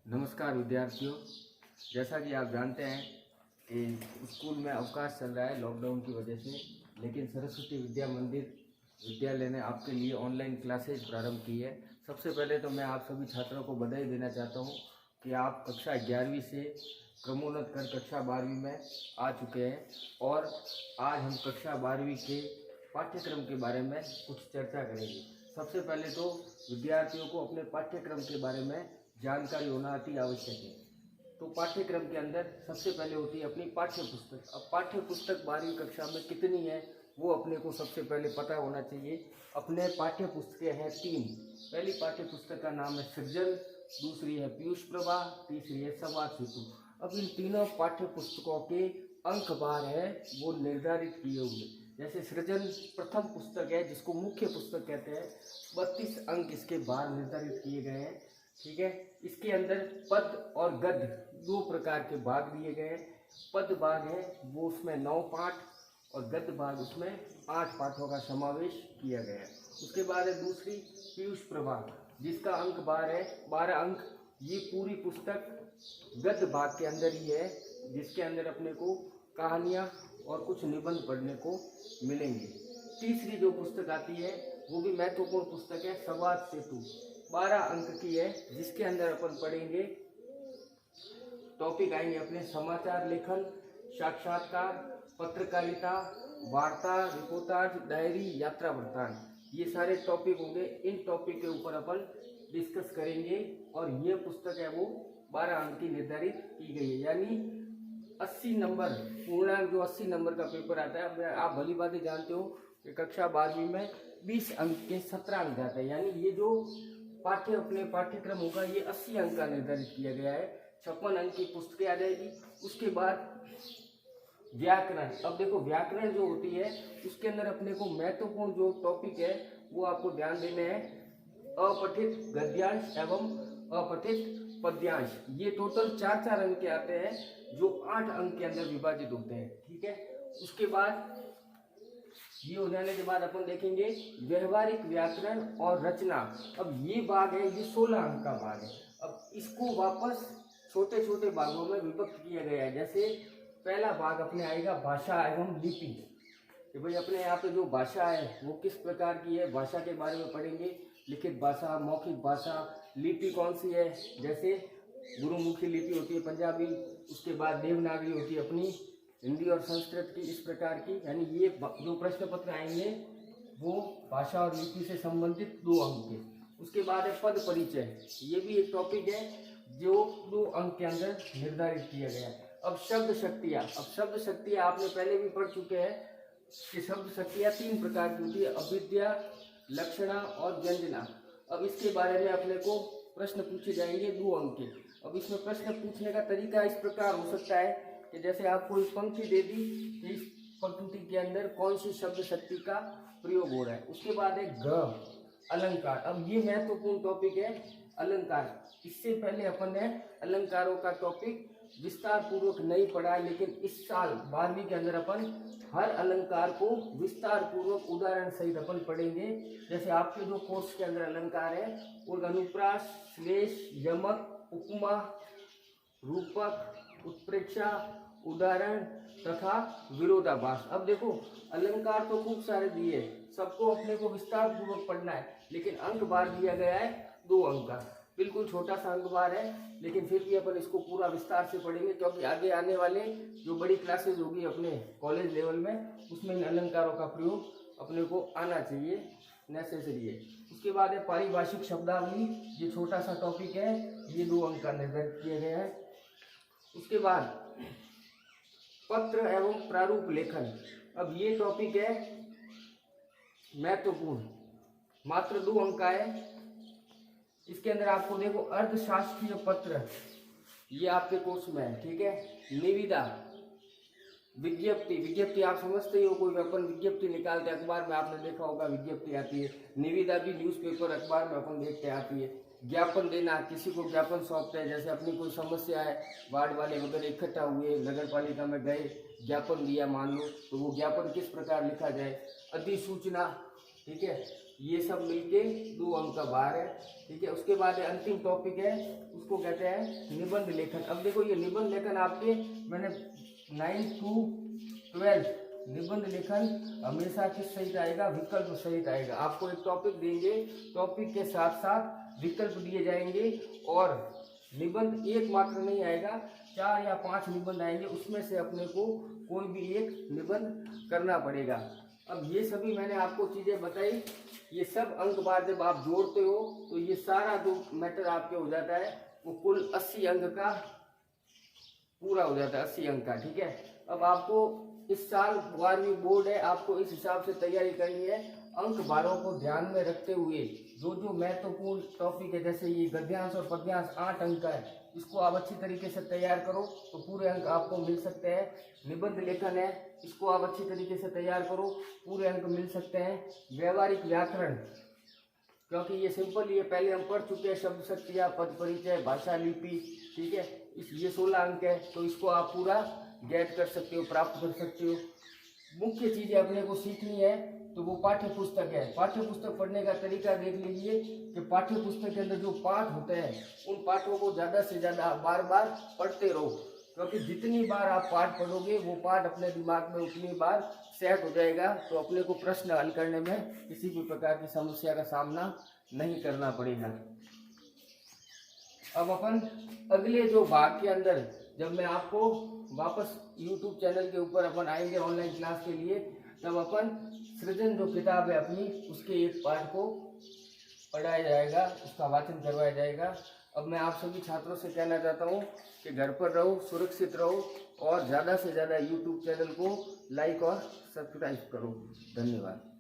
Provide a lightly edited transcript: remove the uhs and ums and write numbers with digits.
नमस्कार विद्यार्थियों। जैसा कि आप जानते हैं कि स्कूल में अवकाश चल रहा है लॉकडाउन की वजह से, लेकिन सरस्वती विद्या मंदिर विद्यालय ने आपके लिए ऑनलाइन क्लासेज प्रारंभ की है। सबसे पहले तो मैं आप सभी छात्रों को बधाई देना चाहता हूं कि आप कक्षा 11वीं से क्रमोन्नत कर कक्षा 12वीं में आ चुके हैं और आज हम कक्षा 12वीं के पाठ्यक्रम के बारे में कुछ चर्चा करेंगे। सबसे पहले तो विद्यार्थियों को अपने पाठ्यक्रम के बारे में जानकारी होना अति आवश्यक है। तो पाठ्यक्रम के अंदर सबसे पहले होती है अपनी पाठ्य पुस्तक। अब पाठ्य पुस्तक 12वीं कक्षा में कितनी है वो अपने को सबसे पहले पता होना चाहिए। अपने पाठ्य पुस्तकें हैं 3। पहली पाठ्य पुस्तक का नाम है सृजन, दूसरी है पीयूष प्रभा, तीसरी है संवाद सेतु। अब इन तीनों पाठ्य पुस्तकों के अंक बार है वो निर्धारित किए हुए। जैसे सृजन प्रथम पुस्तक है जिसको मुख्य पुस्तक कहते हैं, 32 अंक इसके बार निर्धारित किए गए हैं। ठीक है, इसके अंदर पद और गद्य 2 प्रकार के भाग दिए गए हैं। पद भाग है वो उसमें 9 पाठ और गद्य भाग उसमें 8 पाठों का समावेश किया गया है। उसके बाद है दूसरी पीयूष प्रभा जिसका अंक बार है 12 अंक। ये पूरी पुस्तक गद्य भाग के अंदर ही है जिसके अंदर अपने को कहानियाँ और कुछ निबंध पढ़ने को मिलेंगे। तीसरी जो पुस्तक आती है वो भी महत्वपूर्ण पुस्तक है संवाद सेतु, 12 अंक की है जिसके अंदर अपन पढ़ेंगे टॉपिक आएंगे अपने समाचार लेखन, साक्षात्कार, पत्रकारिता, वार्ता, रिपोर्टाज, डायरी, यात्रा वृत्तांत, ये सारे टॉपिक होंगे। इन टॉपिक के ऊपर अपन डिस्कस करेंगे और ये पुस्तक है वो 12 अंक की निर्धारित की गई है। यानी 80 नंबर पूर्णांक जो 80 नंबर का पेपर आता है, आप भली बात जानते हो कि कक्षा 12वीं में 20 अंक के 17 अंक जाते हैं। यानी ये जो अपने पाठ्यक्रम होगा ये 80 अंक का निर्धारित किया गया है। 56 अंक की पुस्तकें आ जाएगी। उसके बाद व्याकरण। अब देखो व्याकरण जो होती है उसके अंदर अपने को महत्वपूर्ण जो टॉपिक है वो आपको ध्यान देने हैं, अपठित गद्यांश एवं अपठित पद्यांश। ये टोटल 4 अंक के आते हैं जो 8 अंक के अंदर विभाजित होते हैं। ठीक है, उसके बाद ये हो जाने के बाद अपन देखेंगे व्यवहारिक व्याकरण और रचना। अब ये भाग है ये 16 अंक का भाग है। अब इसको वापस छोटे छोटे भागों में विभक्त किया गया है। जैसे पहला भाग अपने आएगा भाषा एवं लिपि, कि भाई अपने यहाँ पे जो भाषा है वो किस प्रकार की है, भाषा के बारे में पढ़ेंगे। लिखित भाषा, मौखिक भाषा, लिपि कौन सी है, जैसे गुरुमुखी लिपि होती है पंजाबी, उसके बाद देवनागरी होती है अपनी हिंदी और संस्कृत की, इस प्रकार की। यानी ये जो प्रश्न पत्र आएंगे वो भाषा और लिपि से संबंधित 2 अंक के। उसके बाद है पद परिचय, ये भी एक टॉपिक है जो 2 अंक के अंदर निर्धारित किया गया है। अब शब्द शक्तियाँ। अब शब्द शक्तियाँ आपने पहले भी पढ़ चुके हैं कि शब्द शक्तियाँ 3 प्रकार की होती है, अभिध्या, लक्षणा और व्यंजना। अब इसके बारे में अपने को प्रश्न पूछे जाएंगे 2 अंक के। अब इसमें प्रश्न पूछने का तरीका इस प्रकार हो सकता है कि जैसे आपको एक पंक्ति दे दी, इस पंक्ति के अंदर कौन सी शब्द शक्ति का प्रयोग हो रहा है। उसके बाद है ग अलंकार। अब ये महत्वपूर्ण टॉपिक है अलंकार। इससे पहले अपन ने अलंकारों का टॉपिक विस्तार पूर्वक नहीं पढ़ा है, लेकिन इस साल 12वीं के अंदर अपन हर अलंकार को विस्तार पूर्वक उदाहरण सहित अपन पढ़ेंगे। जैसे आपके जो कोर्स के अंदर अलंकार है वो अनुप्रास, श्लेष, यमक, उपमा, रूपक, उत्प्रेक्षा, उदाहरण तथा विरोधाभास। अब देखो अलंकार तो खूब सारे दिए, सबको अपने को विस्तार पूर्वक पढ़ना है, लेकिन अंक बार दिया गया है 2 अंक का। बिल्कुल छोटा सा अंक बार है, लेकिन फिर भी अपन इसको पूरा विस्तार से पढ़ेंगे क्योंकि आगे आने वाले जो बड़ी क्लासेज होगी अपने कॉलेज लेवल में उसमें इन अलंकारों का प्रयोग अपने को आना चाहिए, नेसेसरी है। उसके बाद है पारिभाषिक शब्दावली, ये छोटा सा टॉपिक है, ये 2 अंक का निर्धारित किया गया है। उसके बाद पत्र एवं प्रारूप लेखन। अब ये टॉपिक है महत्वपूर्ण, मात्र 2 अंक का है। इसके अंदर आपको देखो अर्थशास्त्रीय पत्र, ये आपके कोर्स में है। ठीक है, निविदा, विज्ञप्ति आप समझते ही हो, कोई अपन विज्ञप्ति निकालते हैं अखबार में, आपने देखा होगा विज्ञप्ति आती है। निविदा भी न्यूज़पेपर अखबार में अपन देखते आती है। ज्ञापन देना, किसी को ज्ञापन सौंपते हैं, जैसे अपनी कोई समस्या है, वार्ड वाले वगैरह इकट्ठा हुए नगर पालिका में गए, ज्ञापन दिया मान लो, तो वो ज्ञापन किस प्रकार लिखा जाए। अधिसूचना, ठीक है, ये सब मिलके 2 अंक का भार है, ठीक है। उसके बाद अंतिम टॉपिक है, उसको कहते हैं निबंध लेखन। अब देखो ये निबंध लेखन आपके मैंने 9 to 12 निबंध लेखन हमेशा किस सहित आएगा, विकल्प सहित आएगा। आपको एक टॉपिक देंगे, टॉपिक के साथ साथ विकल्प दिए जाएंगे और निबंध एक मात्र नहीं आएगा, 4 या 5 निबंध आएंगे, उसमें से अपने को कोई भी एक निबंध करना पड़ेगा। अब ये सभी मैंने आपको चीज़ें बताई, ये सब अंक बार जब आप जोड़ते हो तो ये सारा जो मैटर आपके हो जाता है वो कुल 80 अंक का पूरा हो जाता है, 80 अंक का, ठीक है। अब आपको इस साल 12वीं बोर्ड है, आपको इस हिसाब से तैयारी करनी है, अंक भारों को ध्यान में रखते हुए जो जो महत्वपूर्ण टॉपिक है, जैसे ये गद्यांश और पद्यांश 8 अंक का है, इसको आप अच्छी तरीके से तैयार करो तो पूरे अंक आपको मिल सकते हैं। निबंध लेखन है, इसको आप अच्छी तरीके से तैयार करो, पूरे अंक मिल सकते हैं। व्यवहारिक व्याकरण, क्योंकि ये सिंपल, ये पहले हम पढ़ चुके हैं, शब्द शक्तियाँ, पद परिचय, भाषा लिपि, ठीक है। ये 16 अंक है, तो इसको आप पूरा गेट कर सकते हो, प्राप्त कर सकते हो। मुख्य चीज़ें अपने को सीखनी है तो वो पाठ्य पुस्तक है। पाठ्य पुस्तक पढ़ने का तरीका देख लीजिए कि पाठ्य पुस्तक के अंदर जो पाठ होते हैं उन पाठों को ज़्यादा से ज़्यादा बार बार पढ़ते रहो, क्योंकि जितनी बार आप पाठ पढ़ोगे वो पाठ अपने दिमाग में उतनी बार सेट हो जाएगा, तो अपने को प्रश्न हल करने में किसी भी प्रकार की समस्या का सामना नहीं करना पड़ेगा। अब अपन अगले जो भाग के अंदर जब मैं आपको वापस YouTube चैनल के ऊपर अपन आएंगे ऑनलाइन क्लास के लिए, तब अपन सृजन जो किताब है अपनी, उसके एक पाठ को पढ़ाया जाएगा, उसका वाचन करवाया जाएगा। अब मैं आप सभी छात्रों से कहना चाहता हूँ कि घर पर रहो, सुरक्षित रहो और ज़्यादा से ज़्यादा YouTube चैनल को लाइक और सब्सक्राइब करो। धन्यवाद।